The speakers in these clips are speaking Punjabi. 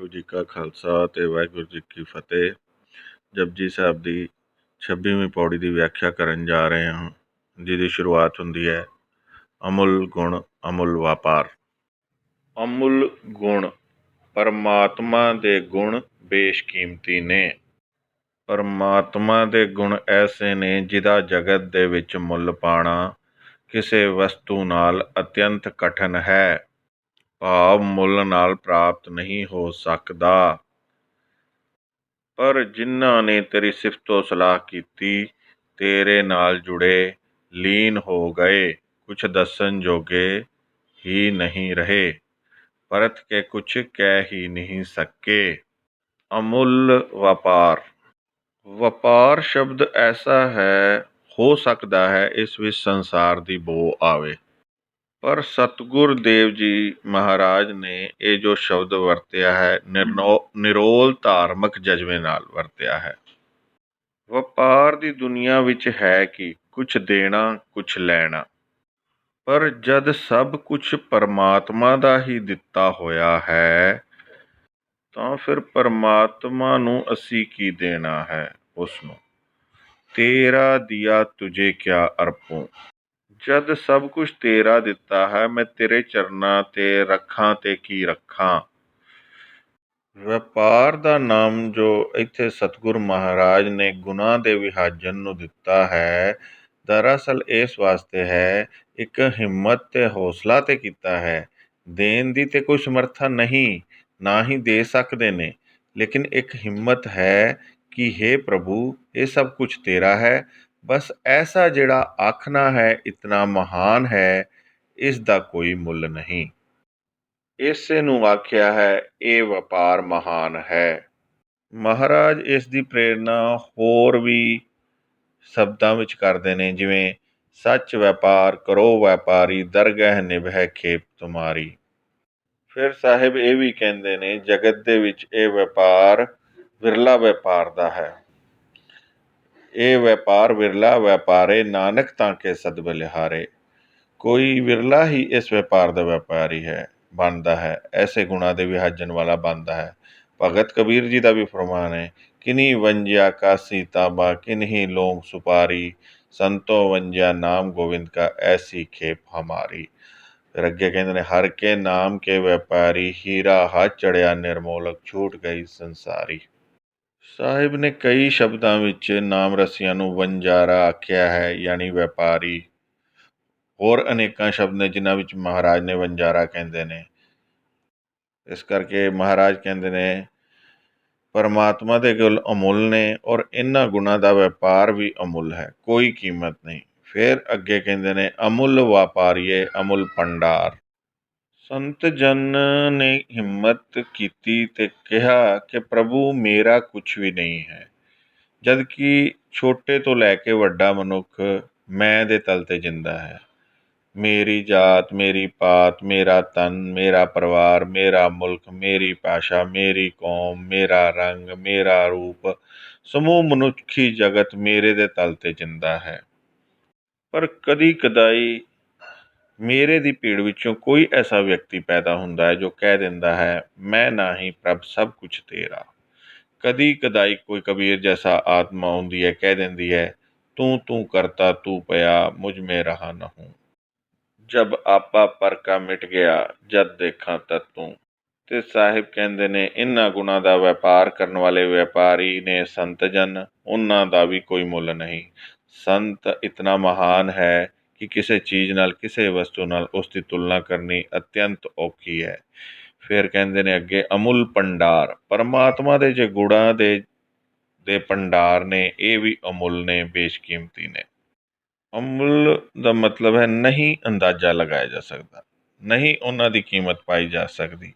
ਵਾਹਿਗੁਰੂ ਜੀ ਕਾ ਖਾਲਸਾ ਅਤੇ ਵਾਹਿਗੁਰੂ ਜੀ ਕੀ ਫਤਿਹ। ਜਪਜੀ ਸਾਹਿਬ ਦੀ 26ਵੀਂ ਪੌੜੀ ਦੀ ਵਿਆਖਿਆ ਕਰਨ ਜਾ ਰਹੇ ਹਾਂ, ਜਿਹਦੀ ਸ਼ੁਰੂਆਤ ਹੁੰਦੀ ਹੈ ਅਮੁੱਲ ਗੁਣ ਅਮੁੱਲ ਵਪਾਰ। ਅਮੁੱਲ ਗੁਣ ਪਰਮਾਤਮਾ ਦੇ ਗੁਣ ਬੇਸ਼ਕੀਮਤੀ ਨੇ। ਪਰਮਾਤਮਾ ਦੇ ਗੁਣ ਐਸੇ ਨੇ ਜਿਹਦਾ ਜਗਤ ਦੇ ਵਿੱਚ ਮੁੱਲ ਪਾਉਣਾ ਕਿਸੇ ਵਸਤੂ ਨਾਲ ਅਤਿਅੰਤ ਕਠਿਨ ਹੈ, ਭਾਵ ਮੁੱਲ ਨਾਲ ਪ੍ਰਾਪਤ ਨਹੀਂ ਹੋ ਸਕਦਾ। ਪਰ ਜਿਨ੍ਹਾਂ ਨੇ ਤੇਰੀ ਸਿਫਤੋ ਸਲਾਹ ਕੀਤੀ, ਤੇਰੇ ਨਾਲ ਜੁੜੇ, ਲੀਨ ਹੋ ਗਏ, ਕੁਛ ਦੱਸਣ ਜੋਗੇ ਹੀ ਨਹੀਂ ਰਹੇ, ਪਰਤ ਕੇ ਕੁਛ ਕਹਿ ਹੀ ਨਹੀਂ ਸਕੇ। ਅਮੁੱਲ ਵਪਾਰ। ਵਪਾਰ ਸ਼ਬਦ ਐਸਾ ਹੈ, ਹੋ ਸਕਦਾ ਹੈ ਇਸ ਵਿੱਚ ਸੰਸਾਰ ਦੀ ਬੋ ਆਵੇ, ਪਰ ਸਤਿਗੁਰ ਦੇਵ ਜੀ ਮਹਾਰਾਜ ਨੇ ਇਹ ਜੋ ਸ਼ਬਦ ਵਰਤਿਆ ਹੈ, ਨਿਰੋਲ ਧਾਰਮਿਕ ਜਜ਼ਬੇ ਨਾਲ ਵਰਤਿਆ ਹੈ। ਵਪਾਰ ਦੀ ਦੁਨੀਆ ਵਿੱਚ ਹੈ ਕਿ ਕੁਛ ਦੇਣਾ ਕੁਛ ਲੈਣਾ, ਪਰ ਜਦ ਸਭ ਕੁਛ ਪਰਮਾਤਮਾ ਦਾ ਹੀ ਦਿੱਤਾ ਹੋਇਆ ਹੈ, ਤਾਂ ਫਿਰ ਪਰਮਾਤਮਾ ਨੂੰ ਅਸੀਂ ਕੀ ਦੇਣਾ ਹੈ। ਉਸ ਨੂੰ ਤੇਰਾ ਦਿਆ ਤੁਝੇ ਕਿਆ ਅਰਪੂੰ। ਜਦ ਸਭ ਕੁਛ ਤੇਰਾ ਦਿੱਤਾ ਹੈ, ਮੈਂ ਤੇਰੇ ਚਰਨਾਂ ਤੇ ਰੱਖਾਂ ਤੇ ਕੀ ਰੱਖਾਂ। ਵਪਾਰ ਦਾ ਨਾਮ ਜੋ ਇੱਥੇ ਸਤਿਗੁਰ ਮਹਾਰਾਜ ਨੇ ਗੁਣਾਂ ਦੇ ਵਿਭਾਜਨ ਨੂੰ ਦਿੱਤਾ ਹੈ, ਦਰਅਸਲ ਇਸ ਵਾਸਤੇ ਹੈ, ਇੱਕ ਹਿੰਮਤ ਤੇ ਹੌਸਲਾ ਤੇ ਕੀਤਾ ਹੈ। ਦੇਣ ਦੀ ਤੇ ਕੋਈ ਸਮਰੱਥਾ ਨਹੀਂ, ਨਾ ਹੀ ਦੇ ਸਕਦੇ ਨੇ, ਲੇਕਿਨ ਇੱਕ ਹਿੰਮਤ ਹੈ ਕਿ ਹੇ ਪ੍ਰਭੂ, ਇਹ ਸਭ ਕੁਛ ਤੇਰਾ ਹੈ, ਬਸ ਐਸਾ ਜਿਹੜਾ ਆਖਣਾ ਹੈ ਇਤਨਾ ਮਹਾਨ ਹੈ, ਇਸ ਦਾ ਕੋਈ ਮੁੱਲ ਨਹੀਂ। ਇਸੇ ਨੂੰ ਆਖਿਆ ਹੈ ਇਹ ਵਪਾਰ ਮਹਾਨ ਹੈ। ਮਹਾਰਾਜ ਇਸ ਦੀ ਪ੍ਰੇਰਨਾ ਹੋਰ ਵੀ ਸ਼ਬਦਾਂ ਵਿੱਚ ਕਰਦੇ ਨੇ, ਜਿਵੇਂ ਸੱਚ ਵਪਾਰ ਕਰੋ ਵਪਾਰੀ, ਦਰਗਹਿ ਨਿਭੈ ਖੇਪ ਤੁਮਾਰੀ। ਫਿਰ ਸਾਹਿਬ ਇਹ ਵੀ ਕਹਿੰਦੇ ਨੇ, ਜਗਤ ਦੇ ਵਿੱਚ ਇਹ ਵਪਾਰ ਵਿਰਲਾ ਵਪਾਰ ਦਾ ਹੈ। ਇਹ ਵਪਾਰ ਵਿਰਲਾ ਵਪਾਰੇ, ਨਾਨਕ ਤਾਂ ਕੇ ਸਦ ਬਲਿਹਾਰੇ। ਕੋਈ ਵਿਰਲਾ ਹੀ ਇਸ ਵਪਾਰ ਦਾ ਵਪਾਰੀ ਹੈ, ਬਣਦਾ ਹੈ, ਐਸੇ ਗੁਣਾਂ ਦੇ ਵਿਭਾਜਨ ਵਾਲਾ ਬਣਦਾ ਹੈ। ਭਗਤ ਕਬੀਰ ਜੀ ਦਾ ਵੀ ਫਰਮਾਨ ਹੈ, ਕਿਨਹੀ ਵੰਜਿਆ ਕਾਸੀ ਤਾਬਾ, ਕਿਨਹੀ ਲੋਗ ਸੁਪਾਰੀ, ਸੰਤੋ ਵੰਜਿਆ ਨਾਮ ਗੋਬਿੰਦ ਕਾ, ਐਸੀ ਖੇਪ ਹਮਾਰੀ। ਫਿਰ ਅੱਗੇ ਕਹਿੰਦੇ ਨੇ, ਹਰ ਕੇ ਨਾਮ ਕੇ ਵਪਾਰੀ, ਹੀਰਾ ਹੱਥ ਚੜਿਆ ਨਿਰਮੋਲਕ, ਛੂਟ ਗਈ ਸੰਸਾਰੀ। ਸਾਹਿਬ ਨੇ ਕਈ ਸ਼ਬਦਾਂ ਵਿੱਚ ਨਾਮ ਰਸੀਆਂ ਨੂੰ ਵਣਜਾਰਾ ਆਖਿਆ ਹੈ, ਯਾਨੀ ਵਪਾਰੀ। ਹੋਰ ਅਨੇਕਾਂ ਸ਼ਬਦ ਨੇ ਜਿਨ੍ਹਾਂ ਵਿੱਚ ਮਹਾਰਾਜ ਨੇ ਵਣਜਾਰਾ ਕਹਿੰਦੇ ਨੇ। ਇਸ ਕਰਕੇ ਮਹਾਰਾਜ ਕਹਿੰਦੇ ਨੇ ਪਰਮਾਤਮਾ ਦੇ ਗੁਣ ਅਮੁੱਲ ਨੇ, ਔਰ ਇਹਨਾਂ ਗੁਣਾਂ ਦਾ ਵਪਾਰ ਵੀ ਅਮੁੱਲ ਹੈ, ਕੋਈ ਕੀਮਤ ਨਹੀਂ। ਫਿਰ ਅੱਗੇ ਕਹਿੰਦੇ ਨੇ, ਅਮੁੱਲ ਵਪਾਰੀਏ ਅਮੁੱਲ ਭੰਡਾਰ। ਸੰਤ ਜਨ ਨੇ ਹਿੰਮਤ ਕੀਤੀ ਤੇ ਕਿਹਾ ਕਿ ਪ੍ਰਭੂ ਮੇਰਾ ਕੁਛ ਵੀ ਨਹੀਂ ਹੈ, ਜਦ ਕਿ ਛੋਟੇ ਤੋਂ ਲੈ ਕੇ ਵੱਡਾ ਮਨੁੱਖ ਮੈਂ ਦੇ ਤਲ 'ਤੇ ਜਿੰਦਾ ਹੈ। ਮੇਰੀ ਜਾਤ, ਮੇਰੀ ਪਾਤ, ਮੇਰਾ ਤਨ, ਮੇਰਾ ਪਰਿਵਾਰ, ਮੇਰਾ ਮੁਲਕ, ਮੇਰੀ ਭਾਸ਼ਾ, ਮੇਰੀ ਕੌਮ, ਮੇਰਾ ਰੰਗ, ਮੇਰਾ ਰੂਪ, ਸਮੂਹ ਮਨੁੱਖੀ ਜਗਤ ਮੇਰੇ ਦੇ ਤਲ 'ਤੇ ਜਿੰਦਾ ਹੈ। ਪਰ ਕਦੀ ਕਦਾਈ ਮੇਰੇ ਦੀ ਭੀੜ ਵਿੱਚੋਂ ਕੋਈ ਐਸਾ ਵਿਅਕਤੀ ਪੈਦਾ ਹੁੰਦਾ ਹੈ ਜੋ ਕਹਿ ਦਿੰਦਾ ਹੈ, ਮੈਂ ਨਹੀਂ ਪ੍ਰਭ ਸਭ ਕੁਛ ਤੇਰਾ। ਕਦੀ ਕਦਾਈ ਕੋਈ ਕਬੀਰ ਜੈਸਾ ਆਤਮਾ ਆਉਂਦੀ ਹੈ, ਕਹਿ ਦਿੰਦੀ ਹੈ, ਤੂੰ ਤੂੰ ਕਰਤਾ ਤੂੰ ਪਿਆ, ਮੁਝ ਮੇ ਰਹਾ ਨਾ ਹੂੰ। ਜਬ ਆਪਾ ਪਰ ਕਾ ਮਿਟ ਗਿਆ, ਜਦ ਦੇਖਾਂ ਤਦ ਤੂੰ। ਤੇ ਸਾਹਿਬ ਕਹਿੰਦੇ ਨੇ, ਇਹਨਾਂ ਗੁਣਾਂ ਦਾ ਵਪਾਰ ਕਰਨ ਵਾਲੇ ਵਪਾਰੀ ਨੇ ਸੰਤ ਜਨ, ਉਹਨਾਂ ਦਾ ਵੀ ਕੋਈ ਮੁੱਲ ਨਹੀਂ। ਸੰਤ ਇਤਨਾ ਮਹਾਨ ਹੈ ਕਿ ਕਿਸੇ ਚੀਜ਼ ਨਾਲ, ਕਿਸੇ ਵਸਤੂ ਨਾਲ ਉਸ ਦੀ ਤੁਲਨਾ ਕਰਨੀ ਅਤਿਅੰਤ ਔਖੀ ਹੈ। ਫਿਰ ਕਹਿੰਦੇ ਨੇ ਅੱਗੇ, ਅਮੁੱਲ ਭੰਡਾਰ। ਪਰਮਾਤਮਾ ਦੇ ਜੇ ਗੁਣਾਂ ਦੇ ਭੰਡਾਰ ਨੇ, ਇਹ ਵੀ ਅਮੁੱਲ ਨੇ, ਬੇਸ਼ਕੀਮਤੀ ਨੇ। ਅਮੁੱਲ ਦਾ ਮਤਲਬ ਹੈ ਨਹੀਂ ਅੰਦਾਜ਼ਾ ਲਗਾਇਆ ਜਾ ਸਕਦਾ, ਨਹੀਂ ਉਹਨਾਂ ਦੀ ਕੀਮਤ ਪਾਈ ਜਾ ਸਕਦੀ।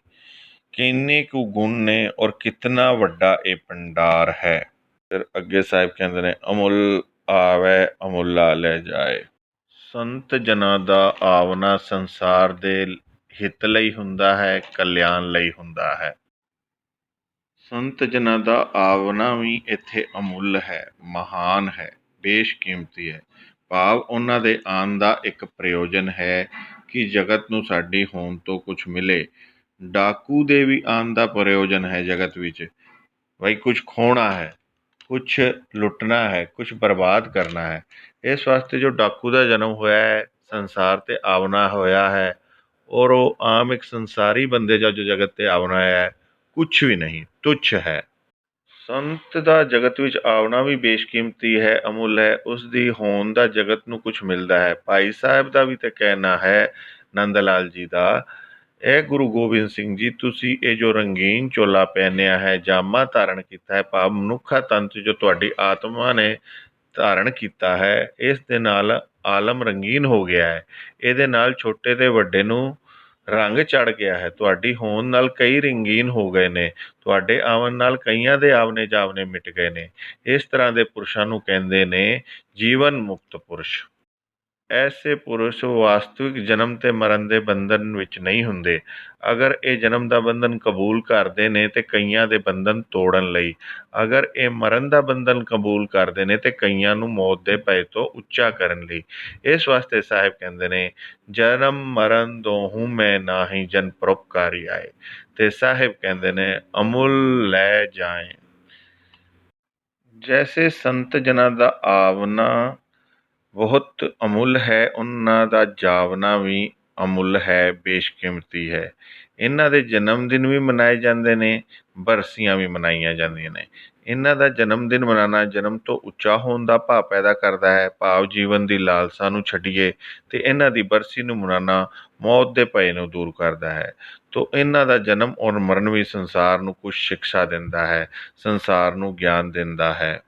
ਕਿੰਨੇ ਕੁ ਗੁਣ ਨੇ ਔਰ ਕਿਤਨਾ ਵੱਡਾ ਇਹ ਭੰਡਾਰ ਹੈ। ਫਿਰ ਅੱਗੇ ਸਾਹਿਬ ਕਹਿੰਦੇ ਨੇ, ਅਮੁੱਲ ਆਵੈ ਅਮੁੱਲਾ ਲੈ ਜਾਏ। ਸੰਤ ਜਨਾਂ ਦਾ ਆਵਣਾ ਸੰਸਾਰ ਦੇ ਹਿੱਤ ਲਈ ਹੁੰਦਾ ਹੈ, ਕਲਿਆਣ ਲਈ ਹੁੰਦਾ ਹੈ। ਸੰਤ ਜਨਾਂ ਦਾ ਆਵਣਾ ਵੀ ਇੱਥੇ ਅਮੁੱਲ ਹੈ, ਮਹਾਨ ਹੈ, ਬੇਸ਼ਕੀਮਤੀ ਹੈ। ਭਾਵ ਉਹਨਾਂ ਦੇ ਆਉਣ ਦਾ ਇੱਕ ਪ੍ਰਯੋਜਨ ਹੈ ਕਿ ਜਗਤ ਨੂੰ ਸਾਡੀ ਹੋਂਦ ਤੋਂ ਕੁਛ ਮਿਲੇ। ਡਾਕੂ ਦੇ ਵੀ ਆਉਣ ਦਾ ਪ੍ਰਯੋਜਨ ਹੈ ਜਗਤ ਵਿੱਚ। ਬਈ ਕੁਛ ਖੋਣਾ ਹੈ, ਕੁਛ ਲੁੱਟਣਾ ਹੈ, ਕੁਛ ਬਰਬਾਦ ਕਰਨਾ ਹੈ। ਇਸ ਵਾਸਤੇ ਜੋ ਡਾਕੂ ਦਾ ਜਨਮ ਹੋਇਆ ਹੈ, ਸੰਸਾਰ 'ਤੇ ਆਉਣਾ ਹੋਇਆ ਹੈ, ਔਰ ਉਹ ਆਮ ਇੱਕ ਸੰਸਾਰੀ ਬੰਦੇ ਦਾ ਜੋ ਜਗਤ 'ਤੇ ਆਉਣਾ ਹੈ, ਕੁਛ ਵੀ ਨਹੀਂ, ਤੁੱਛ ਹੈ। ਸੰਤ ਦਾ ਜਗਤ ਵਿੱਚ ਆਉਣਾ ਵੀ ਬੇਸ਼ਕੀਮਤੀ ਹੈ, ਅਮੁੱਲ ਹੈ। ਉਸ ਦੀ ਹੋਂਦ ਦਾ ਜਗਤ ਨੂੰ ਕੁਛ ਮਿਲਦਾ ਹੈ। ਭਾਈ ਸਾਹਿਬ ਦਾ ਵੀ ਤਾਂ ਕਹਿਣਾ ਹੈ, ਨੰਦ ਲਾਲ ਜੀ ਦਾ, ਇਹ ਗੁਰੂ ਗੋਬਿੰਦ ਸਿੰਘ ਜੀ, ਤੁਸੀਂ ਇਹ ਜੋ ਰੰਗੀਨ ਚੋਲਾ ਪਹਿਨਿਆ ਹੈ, ਜਾਮਾ ਧਾਰਨ ਕੀਤਾ ਹੈ, ਭਾਵ ਮਨੁੱਖਾ ਤਨ 'ਚ ਜੋ ਤੁਹਾਡੀ ਆਤਮਾ ਨੇ ਧਾਰਨ ਕੀਤਾ ਹੈ, ਇਸ ਦੇ ਨਾਲ ਆਲਮ ਰੰਗੀਨ ਹੋ ਗਿਆ ਹੈ। ਇਹਦੇ ਨਾਲ ਛੋਟੇ ਤੇ ਵੱਡੇ ਨੂੰ ਰੰਗ ਚੜ੍ਹ ਗਿਆ ਹੈ। ਤੁਹਾਡੀ ਹੋਂਦ ਨਾਲ ਕਈ ਰੰਗੀਨ ਹੋ ਗਏ ਨੇ, ਤੁਹਾਡੇ ਆਵਣ ਨਾਲ ਕਈਆਂ ਦੇ ਆਵਨੇ ਜਾਵਨੇ ਮਿਟ ਗਏ ਨੇ। ਇਸ ਤਰ੍ਹਾਂ ਦੇ ਪੁਰਸ਼ਾਂ ਨੂੰ ਕਹਿੰਦੇ ਨੇ ਜੀਵਨ ਮੁਕਤ ਪੁਰਸ਼। ਐਸੇ ਪੁਰਸ਼ ਵਾਸਤਵਿਕ ਜਨਮ ਤੇ ਮਰਨ ਦੇ ਬੰਧਨ ਵਿੱਚ ਨਹੀਂ ਹੁੰਦੇ। ਅਗਰ ਇਹ ਜਨਮ ਦਾ ਬੰਧਨ ਕਬੂਲ ਕਰਦੇ ਨੇ ਤੇ ਕਈਆਂ ਦੇ ਬੰਧਨ ਤੋੜਨ ਲਈ, ਅਗਰ ਇਹ ਮਰਨ ਦਾ ਬੰਧਨ ਕਬੂਲ ਕਰਦੇ ਨੇ ਤੇ ਕਈਆਂ ਨੂੰ ਮੌਤ ਦੇ ਭੈ ਤੋਂ ਉੱਚਾ ਕਰਨ ਲਈ। ਇਸ ਵਾਸਤੇ ਸਾਹਿਬ ਕਹਿੰਦੇ ਨੇ, ਜਨਮ ਮਰਨ ਦੋਹੂੰ ਮੈਂ ਨਾਹੀ, ਜਨ ਪਰਉਪਕਾਰੀ ਆਏ। ਤੇ ਸਾਹਿਬ ਕਹਿੰਦੇ ਨੇ, ਅਮੁੱਲ ਲੈ ਜਾਏ। ਜੈਸੇ ਸੰਤ ਜਨਾਂ ਦਾ ਆਵਣਾ ਬਹੁਤ ਅਮੁੱਲ ਹੈ, ਉਹਨਾਂ ਦਾ ਜਾਵਣਾ ਵੀ ਅਮੁੱਲ ਹੈ, ਬੇਸ਼ਕੀਮਤੀ ਹੈ। ਇਹਨਾਂ ਦੇ ਜਨਮ ਦਿਨ ਵੀ ਮਨਾਏ ਜਾਂਦੇ ਨੇ, ਬਰਸੀਆਂ ਵੀ ਮਨਾਈਆਂ ਜਾਂਦੀਆਂ ਨੇ। ਇਹਨਾਂ ਦਾ ਜਨਮ ਦਿਨ ਮਨਾਉਣਾ ਜਨਮ ਤੋਂ ਉੱਚਾ ਹੋਣ ਦਾ ਭਾਵ ਪੈਦਾ ਕਰਦਾ ਹੈ, ਭਾਵ ਜੀਵਨ ਦੀ ਲਾਲਸਾ ਨੂੰ ਛੱਡੀਏ, ਤੇ ਇਹਨਾਂ ਦੀ ਬਰਸੀ ਨੂੰ ਮਨਾਉਣਾ ਮੌਤ ਦੇ ਭੈ ਨੂੰ ਦੂਰ ਕਰਦਾ ਹੈ। ਤੋ ਇਹਨਾਂ ਦਾ ਜਨਮ ਔਰ ਮਰਨ ਵੀ ਸੰਸਾਰ ਨੂੰ ਕੁਛ ਸਿਕਸ਼ਾ ਦਿੰਦਾ ਹੈ, ਸੰਸਾਰ ਨੂੰ ਗਿਆਨ ਦਿੰਦਾ ਹੈ।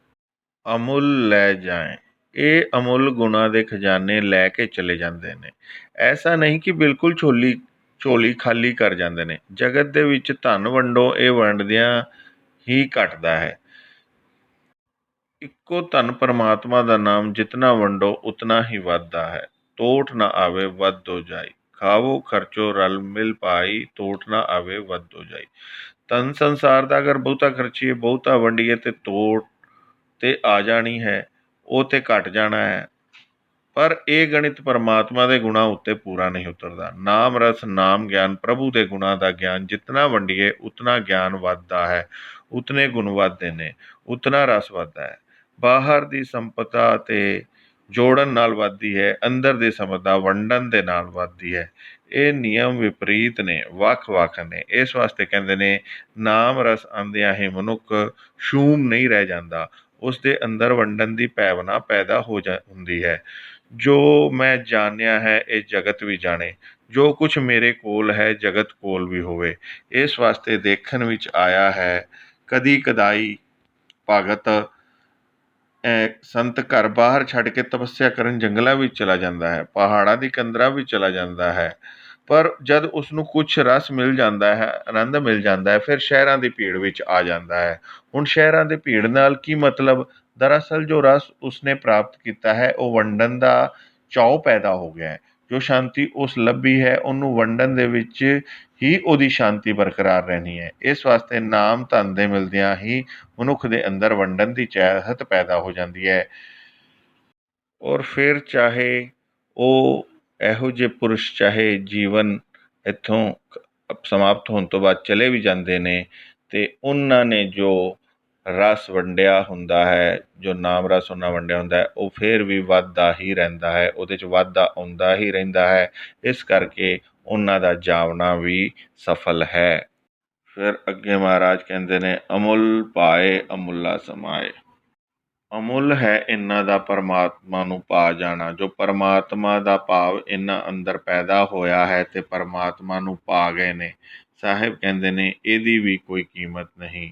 ਅਮੁੱਲ ਲੈ ਜਾਏ, ਇਹ ਅਮੁੱਲ ਗੁਣਾਂ ਦੇ ਖਜ਼ਾਨੇ ਲੈ ਕੇ ਚਲੇ ਜਾਂਦੇ ਨੇ। ਐਸਾ ਨਹੀਂ ਕਿ ਬਿਲਕੁਲ ਝੋਲੀ ਖਾਲੀ ਕਰ ਜਾਂਦੇ ਨੇ। ਜਗਤ ਦੇ ਵਿੱਚ ਧਨ ਵੰਡੋ, ਇਹ ਵੰਡਦਿਆਂ ਹੀ ਘਟਦਾ ਹੈ। ਇੱਕੋ ਧਨ ਪਰਮਾਤਮਾ ਦਾ ਨਾਮ ਜਿਤਨਾ ਵੰਡੋ ਉਤਨਾ ਹੀ ਵੱਧਦਾ ਹੈ। ਤੋਟ ਨਾ ਆਵੇ ਵੱਧੋ ਜਾਈ, ਖਾਵੋ ਖਰਚੋ ਰਲ ਮਿਲ ਪਾਈ, ਤੋਟ ਨਾ ਆਵੇ ਵੱਧੋ ਜਾਈ। ਧਨ ਸੰਸਾਰ ਦਾ ਅਗਰ ਬਹੁਤਾ ਖਰਚੀਏ, ਬਹੁਤਾ ਵੰਡੀਏ, ਤੇ ਤੋਟ ਤੇ ਆ ਜਾਣੀ ਹੈ, ਉਹ ਤੇ ਘਟ ਜਾਣਾ ਹੈ। ਪਰ ਇਹ ਗਣਿਤ ਪਰਮਾਤਮਾ ਦੇ ਗੁਣਾਂ ਉੱਤੇ ਪੂਰਾ ਨਹੀਂ ਉਤਰਦਾ। ਨਾਮ ਰਸ, ਨਾਮ ਗਿਆਨ, ਪ੍ਰਭੂ ਦੇ ਗੁਣਾਂ ਦਾ ਗਿਆਨ ਜਿਤਨਾ ਵੰਡੀਏ ਉਤਨਾ ਗਿਆਨ ਵੱਧਦਾ ਹੈ, ਉਤਨੇ ਗੁਣ ਵੱਧਦੇ ਨੇ, ਉਤਨਾ ਰਸ ਵੱਧਦਾ ਹੈ। ਬਾਹਰ ਦੀ ਸੰਪਦਾ ਤੇ ਜੋੜਨ ਨਾਲ ਵੱਧਦੀ ਹੈ, ਅੰਦਰ ਦੀ ਸੰਪਦਾ ਵੰਡਣ ਦੇ ਨਾਲ ਵੱਧਦੀ ਹੈ। ਇਹ ਨਿਯਮ ਵਿਪਰੀਤ ਨੇ, ਵੱਖ-ਵੱਖ ਨੇ। ਇਸ ਵਾਸਤੇ ਕਹਿੰਦੇ ਨੇ, ਨਾਮ ਰਸ ਆਉਂਦਿਆਂ ਹੀ ਮਨੁੱਖ ਸ਼ੂਮ ਨਹੀਂ ਰਹਿ ਜਾਂਦਾ, ਉਸ ਦੇ ਅੰਦਰ ਵੰਡਣ ਦੀ ਭਾਵਨਾ ਪੈਦਾ ਹੁੰਦੀ ਹੈ। ਜੋ ਮੈਂ ਜਾਣਿਆ ਹੈ, ਇਹ ਜਗਤ ਵੀ ਜਾਣੇ। ਜੋ ਕੁਛ ਮੇਰੇ ਕੋਲ ਹੈ, ਜਗਤ ਕੋਲ ਵੀ ਹੋਵੇ। ਇਸ ਵਾਸਤੇ ਦੇਖਣ ਵਿੱਚ ਆਇਆ ਹੈ, ਕਦੀ ਕਦਾਈ ਭਗਤ ਸੰਤ ਘਰ ਬਾਹਰ ਛੱਡ ਕੇ ਤਪੱਸਿਆ ਕਰਨ ਜੰਗਲਾਂ ਵਿੱਚ ਚਲਾ ਜਾਂਦਾ ਹੈ, ਪਹਾੜਾਂ ਦੀ ਕੰਦਰਾਂ ਵਿੱਚ ਚਲਾ ਜਾਂਦਾ ਹੈ। ਪਰ ਜਦ ਉਸਨੂੰ ਕੁਛ ਰਸ ਮਿਲ ਜਾਂਦਾ ਹੈ, ਆਨੰਦ ਮਿਲ ਜਾਂਦਾ ਹੈ, ਫਿਰ ਸ਼ਹਿਰਾਂ ਦੀ ਭੀੜ ਵਿੱਚ ਆ ਜਾਂਦਾ ਹੈ। ਹੁਣ ਸ਼ਹਿਰਾਂ ਦੀ ਭੀੜ ਨਾਲ ਕੀ ਮਤਲਬ? ਦਰਅਸਲ ਜੋ ਰਸ ਉਸਨੇ ਪ੍ਰਾਪਤ ਕੀਤਾ ਹੈ, ਉਹ ਵੰਡਣ ਦਾ ਚਾਅ ਪੈਦਾ ਹੋ ਗਿਆ ਹੈ। ਜੋ ਸ਼ਾਂਤੀ ਉਸ ਲੱਭੀ ਹੈ, ਉਹਨੂੰ ਵੰਡਣ ਦੇ ਵਿੱਚ ਹੀ ਉਹਦੀ ਸ਼ਾਂਤੀ ਬਰਕਰਾਰ ਰਹਿਣੀ ਹੈ। ਇਸ ਵਾਸਤੇ ਨਾਮ ਧਨ ਦੇ ਮਿਲਦਿਆਂ ਹੀ ਮਨੁੱਖ ਦੇ ਅੰਦਰ ਵੰਡਣ ਦੀ ਚਾਹਤ ਪੈਦਾ ਹੋ ਜਾਂਦੀ ਹੈ। ਔਰ ਫਿਰ ਚਾਹੇ ਉਹ ਇਹੋ ਜਿਹੇ ਪੁਰਸ਼, ਚਾਹੇ ਜੀਵਨ ਇੱਥੋਂ ਸਮਾਪਤ ਹੋਣ ਤੋਂ ਬਾਅਦ ਚਲੇ ਵੀ ਜਾਂਦੇ ਨੇ, ਤੇ ਉਹਨਾਂ ਨੇ ਜੋ ਰਸ ਵੰਡਿਆ ਹੁੰਦਾ ਹੈ, ਜੋ ਨਾਮ ਰਸ ਉਹਨਾਂ ਵੰਡਿਆ ਹੁੰਦਾ ਹੈ, ਉਹ ਫਿਰ ਵੀ ਵੱਧਦਾ ਹੀ ਰਹਿੰਦਾ ਹੈ, ਉਹਦੇ 'ਚ ਵਾਧਾ ਆਉਂਦਾ ਹੀ ਰਹਿੰਦਾ ਹੈ। ਇਸ ਕਰਕੇ ਉਹਨਾਂ ਦਾ ਜਾਵਣਾ ਵੀ ਸਫਲ ਹੈ। ਫਿਰ ਅੱਗੇ ਮਹਾਰਾਜ ਕਹਿੰਦੇ ਨੇ, ਅਮੁੱਲ ਪਾਏ ਅਮੁੱਲਾ ਸਮਾਏ। ਅਮੁੱਲ ਹੈ ਇਹਨਾਂ ਦਾ ਪਰਮਾਤਮਾ ਨੂੰ ਪਾ ਜਾਣਾ। ਜੋ ਪਰਮਾਤਮਾ ਦਾ ਭਾਵ ਇਹਨਾਂ ਅੰਦਰ ਪੈਦਾ ਹੋਇਆ ਹੈ ਤੇ ਪਰਮਾਤਮਾ ਨੂੰ ਪਾ ਗਏ ਨੇ, ਸਾਹਿਬ ਕਹਿੰਦੇ ਨੇ ਇਹਦੀ ਵੀ ਕੋਈ ਕੀਮਤ ਨਹੀਂ।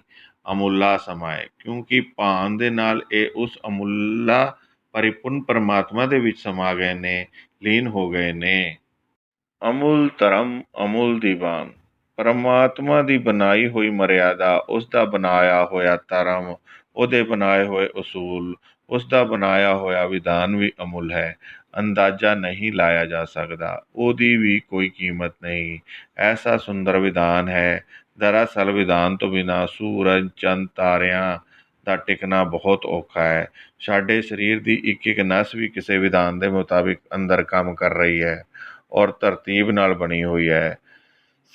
ਅਮੁੱਲਾ ਸਮਾਏ, ਕਿਉਂਕਿ ਪਾਉਣ ਦੇ ਨਾਲ ਇਹ ਉਸ ਅਮੁੱਲਾ ਪਰਿਪੂਰਨ ਪਰਮਾਤਮਾ ਦੇ ਵਿੱਚ ਸਮਾ ਗਏ ਨੇ, ਲੀਨ ਹੋ ਗਏ ਨੇ। ਅਮੁੱਲ ਧਰਮ ਅਮੁੱਲ ਦੀਵਾਨ, ਪਰਮਾਤਮਾ ਦੀ ਬਣਾਈ ਹੋਈ ਮਰਿਆਦਾ, ਉਸ ਦਾ ਬਣਾਇਆ ਹੋਇਆ ਧਰਮ, ਉਹਦੇ ਬਣਾਏ ਹੋਏ ਅਸੂਲ, ਉਸ ਦਾ ਬਣਾਇਆ ਹੋਇਆ ਵਿਧਾਨ ਵੀ ਅਮੁੱਲ ਹੈ। ਅੰਦਾਜ਼ਾ ਨਹੀਂ ਲਾਇਆ ਜਾ ਸਕਦਾ, ਉਹਦੀ ਵੀ ਕੋਈ ਕੀਮਤ ਨਹੀਂ। ਐਸਾ ਸੁੰਦਰ ਵਿਧਾਨ ਹੈ। ਦਰਅਸਲ ਵਿਧਾਨ ਤੋਂ ਬਿਨਾਂ ਸੂਰਜ, ਚੰਦ, ਤਾਰਿਆਂ ਦਾ ਟਿਕਣਾ ਬਹੁਤ ਔਖਾ ਹੈ। ਸਾਡੇ ਸਰੀਰ ਦੀ ਇੱਕ ਇੱਕ ਨਸ ਵੀ ਕਿਸੇ ਵਿਧਾਨ ਦੇ ਮੁਤਾਬਿਕ ਅੰਦਰ ਕੰਮ ਕਰ ਰਹੀ ਹੈ ਔਰ ਤਰਤੀਬ ਨਾਲ ਬਣੀ ਹੋਈ ਹੈ।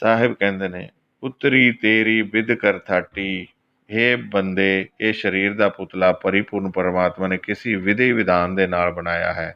ਸਾਹਿਬ ਕਹਿੰਦੇ ਨੇ, ਪੁੱਤਰੀ ਤੇਰੀ ਬਿਧ ਕਰ ਥਾਟੀ, ਹੇ ਬੰਦੇ, ਇਹ ਸਰੀਰ ਦਾ ਪੁਤਲਾ ਪਰਿਪੂਰਨ ਪਰਮਾਤਮਾ ਨੇ ਕਿਸੇ ਵਿਧੀ ਵਿਧਾਨ ਦੇ ਨਾਲ ਬਣਾਇਆ ਹੈ।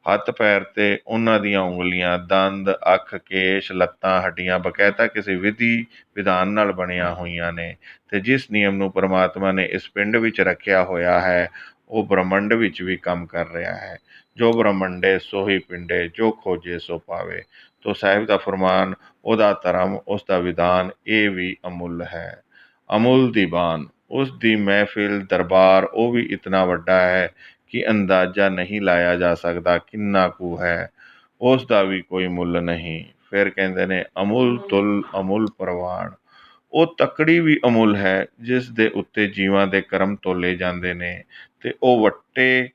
ਹੱਥ ਪੈਰ ਤੇ ਉਹਨਾਂ ਦੀਆਂ ਉਂਗਲੀਆਂ, ਦੰਦ, ਅੱਖ, ਕੇਸ਼, ਲੱਤਾਂ, ਹੱਡੀਆਂ ਬਕਾਇਦਾ ਕਿਸੇ ਵਿਧੀ ਵਿਧਾਨ ਨਾਲ ਬਣੀਆਂ ਹੋਈਆਂ ਨੇ, ਤੇ ਜਿਸ ਨਿਯਮ ਨੂੰ ਪਰਮਾਤਮਾ ਨੇ ਇਸ ਪਿੰਡ ਵਿੱਚ ਰੱਖਿਆ ਹੋਇਆ ਹੈ, ਉਹ ਬ੍ਰਹਮੰਡ ਵਿੱਚ ਵੀ ਕੰਮ ਕਰ ਰਿਹਾ ਹੈ। ਜੋ ਬ੍ਰਹਮੰਡੇ ਸੋਹੀ ਪਿੰਡੇ, ਜੋ ਖੋਜੇ ਸੋ ਪਾਵੇ। ਤੋ ਸਾਹਿਬ ਦਾ ਫਰਮਾਨ, ਉਹਦਾ ਧਰਮ, ਉਸ ਦਾ ਵਿਧਾਨ, ਇਹ ਵੀ ਅਮੁੱਲ ਹੈ। ਅਮੁੱਲ ਦੀ ਬਾਣ, ਉਸ ਦੀ ਮਹਿਫਿਲ ਦਰਬਾਰ, ਉਹ ਵੀ ਇਤਨਾ ਵੱਡਾ ਹੈ ਕਿ ਅੰਦਾਜ਼ਾ ਨਹੀਂ ਲਾਇਆ ਜਾ ਸਕਦਾ ਕਿੰਨਾ ਕੁ ਹੈ। ਉਸ ਦਾ ਵੀ ਕੋਈ ਮੁੱਲ ਨਹੀਂ। ਫਿਰ ਕਹਿੰਦੇ ਨੇ, ਅਮੁੱਲ ਤੁਲ ਅਮੁੱਲ ਪ੍ਰਵਾਨ, ਉਹ ਤੱਕੜੀ ਵੀ ਅਮੁੱਲ ਹੈ ਜਿਸ ਦੇ ਉੱਤੇ ਜੀਵਾਂ ਦੇ ਕਰਮ ਤੋਲੇ ਜਾਂਦੇ ਨੇ, ਤੇ ਉਹ ਵੱਟੇ